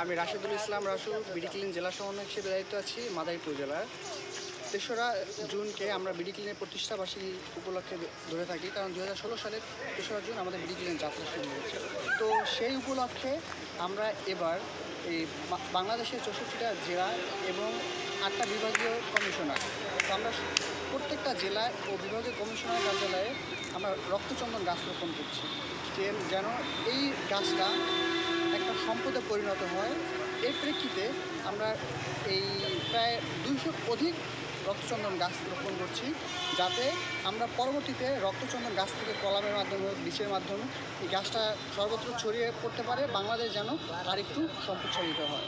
আমি Rashedul Islam Rasu BD clean জেলা সমন্বয়ক হিসেবে দায়িত্ব আছি মাদারীপুর জেলার। ৩রা জুনকে আমরা বিডি ক্লিনের প্রতিষ্ঠাবার্ষিকী উপলক্ষে ধরে থাকি, কারণ 2016 সালের ৩রা জুন আমাদের বিডি ক্লিন যাত্রা শুরু হয়েছে। তো সেই উপলক্ষে আমরা এবার এই বাংলাদেশের 64টা জেলা এবং 8টা বিভাগীয় কমিশনার, তো আমরা প্রত্যেকটা জেলায় ও বিভাগীয় কমিশনার কার্যালয়ে আমরা রক্তচন্দন গাছ রোপণ করছি, যেন এই গাছটা একটা সম্পদে পরিণত হয়। এর প্রেক্ষিতে আমরা এই প্রায় 200 অধিক রক্তচন্দন গাছ রোপণ করছি, যাতে আমরা পরবর্তীতে রক্তচন্দন গাছ থেকে কলামের মাধ্যমে বীজের মাধ্যমে এই গাছটা সর্বত্র ছড়িয়ে পড়তে পারে, বাংলাদেশ যেন আর একটু সম্প্রসারিত হয়।